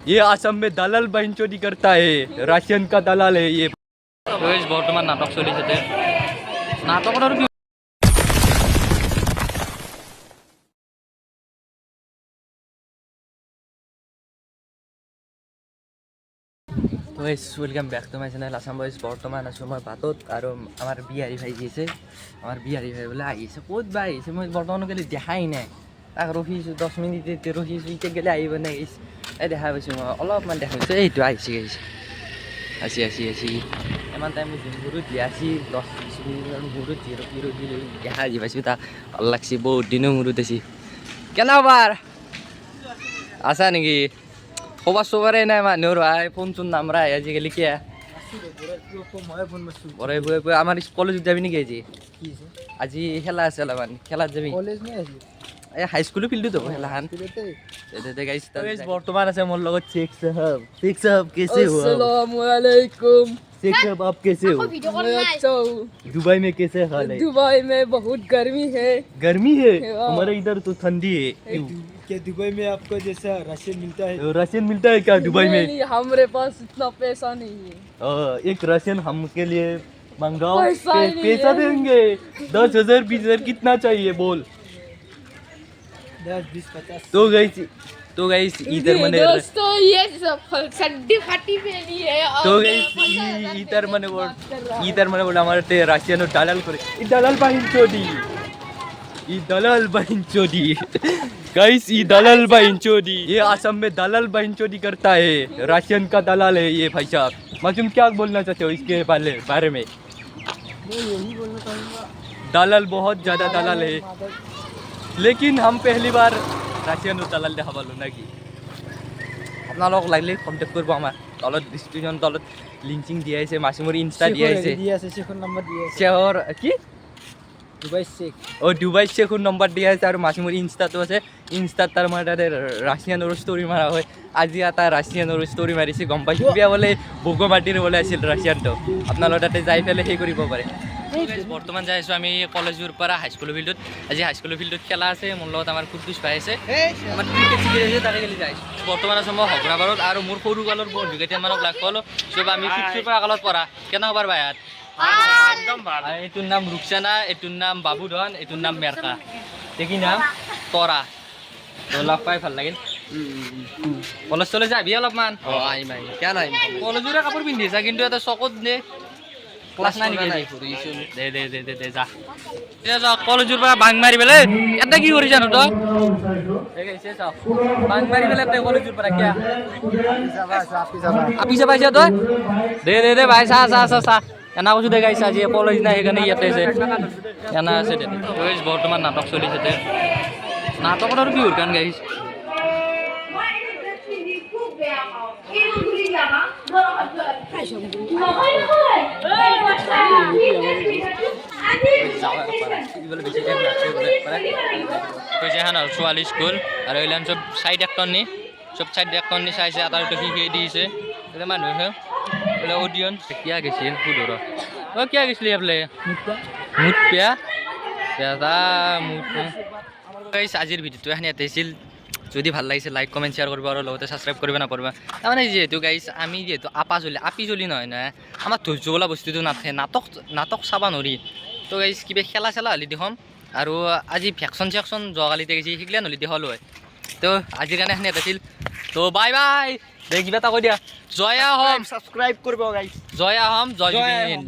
ये आसाम में दलाल बहनचोदी करता है, राशन का दलाल है ये। बर्तमान नाटक चली नाटक तो welcome back to my channel Assam boys. बर्तमान आसो मैं बाटत और आमार बिहारी भाई आछे, आमार बिहारी भाई बोले आइसे कत बा आइसे मैं बर्तमान गले देखाई ना ताक रखिছোঁ 10 मिनिट रखिছোঁ इतना गले आइब ना गाइस দেখা পাইছোঁ মই অলপমান দেখা পাইছোঁ এইটো আহিছে গাইছ আসি ইমান টাইম জিমবোৰত দিয়াছি 10-20 মিনিটমান মূৰত জিৰ' দিলে দেখা যি পাইছোঁ তাক ভাল লাগছে বহুত দিনৰ মূৰত আছি কেনেবাৰ আছা নেকি খবৰ চবৰে নাই মানুহৰ ভাই ফোন চোন নামৰা আজিকালি কিয় আমাৰ কলেজত যাবি নেকি আজি খেলা আছে অলপমান খেলাত যাবি এই হাই স্কুলৰ ফিল্ডত যাব খেলাখান বৰ্তমান আছে মোৰ লগত शेख साहब कैसे हो अस्सलाम वालेकुम। शेख साहब आप कैसे हो मैं अच्छा हूँ। दुबई में कैसे हाल है दुबई में बहुत गर्मी है। गर्मी है हमारे इधर तो ठंडी है क्या दुबई में आपको जैसा राशन मिलता है? राशन मिलता है क्या दुबई में नहीं, हमारे पास इतना पैसा नहीं है। एक राशन हमके लिए मंगाओ पैसा ही नहीं पैसा है। देंगे 10,000 20,000 कितना चाहिए बोल 10-20-50 तो गाइस इधर मने दोस्तों ये सब सड्डी फटी पहनी है और तो ये गाइस पता है इधर मने बोल हमारे ते राशियन दलाल करे ई दलाल बहन चोदी गाइस ई दलाल बहन चोदी ये आसाम में दलाल बहन चोदी करता है राशन का दलाल है ये भाई साहब तुम क्या बोलना चाहते हो इसके बारे में मैं यही बोलना चाहूँगा दलाल बहुत ज़्यादा दलाल है लेकिन हम पहली बार राशियन दलाल দেখা পালো নাকি আপোনালোক লাগিলে কন্টেক্ট কৰিব আমাৰ তলত ডিসক্রিপশন তলত লিংকিং দিয়া আছে মাসিমুর ইনস্টা দিয়া আছে शेखर नंबर दिया है শেহর কি दुबई शेख ও দুবাই শেখুর নম্বৰ দিয়া আছে আৰু মাসিমুৰ ইনস্টাটো আছে ইনস্টাত তাৰ মানে তাতে ৰাছিয়ানৰ ষ্টৰি মাৰা হয় আজি এটা ৰাছিয়ানৰ ষ্টৰি মাৰিছে গম পাইছোঁ বিয়া বোলে বগমাটিৰ বোলে আছিল ৰাছিয়ানটো আপোনালোক তাতে যাই পেলাই সেই কৰিব পাৰে বৰ্তমান যাই আছোঁ আমি কলেজৰ পৰা হাইস্কুলৰ ফিল্ডত আজি হাইস্কুলৰ ফিল্ডত খেলা আছে মোৰ লগত আমাৰ কুটকুচ পাই আছে আমাৰ ক্ৰিকেট শিকি আছে তাতে খেলি যাই বৰ্তমান আছোঁ মই হগৰাবাৰত আৰু মোৰ সৰু কালৰ বন্ধু কেইটামানক লগ পালোঁ চব আমি ফিফ্থৰ পৰা কালত পঢ়া কেনে খবৰ ভাইহাত একদম ভাল এইটোৰ নাম ৰুকসানা এইটোৰ নাম বাবুধন এইটোৰ নাম মেৰকা কি নাম তৰা লগ পাই ভাল লাগিল কলেজ চলে যাবি অলপমান কলেজৰে কাপোৰ পিন্ধিছা কিন্তু এটা চকত দে ক্লাছ নাই নেকি দে যা কলেজৰ পৰা বাং মাৰি পেলাই এটা কি কৰিছা ন তই বাং মাৰি পেলাই তই কলেজৰ পৰা কিয় আপিছা পাইছা তই দে ভাই চা এনা কৈছোঁ দে গাইছা আজি কলেজ নাই সেইকাৰণে ইয়াতে আছে এনা আছে দে বৰ্তমান নাটক চলিছে দে নাটকত আৰু বিহুৰ গান গাইছ ছোৱালী স্কুল আৰু এইবিলাক চব চাইড এক্টৰ নি চাইছে এটা দুটা শিকাই দিছে এতিয়া মানুহে বোলে অডিয়েন্স কিয় গৈছিল সুধৰ তই কিয় গৈছিলি বোলে মুঠ পেয়া আজিৰ ভিডিঅ'টো এখানে ইয়াতে আছিল যদি ভাল লাগিছে লাইক কমেণ্ট শ্বেয়াৰ কৰিব আৰু লগতে ছাবস্ক্ৰাইব কৰিব নাপাহৰিবা তাৰমানে যিহেতু গাইছ আমি যিহেতু আপি চলি নহয় আমাৰ ধৈৰ্য বোলা বস্তুটো নাথাকে নাটক চাব নোৱাৰি তো গাইছ কিবা খেলা চেলা হ'লে দেখোন আৰু আজি ভেকশ্যন যোৱাকালিতে গৈছে শিকিলে নহ'লে দেখালোঁ হয় তো আজিৰ কাৰণে এখানে ইয়াতে আছিল তো বাই দে কিবা এটা কৈ দিয়া জয় আহোম सब्सक्राइब करबो गाइस জয় আহোম জয় জুবিন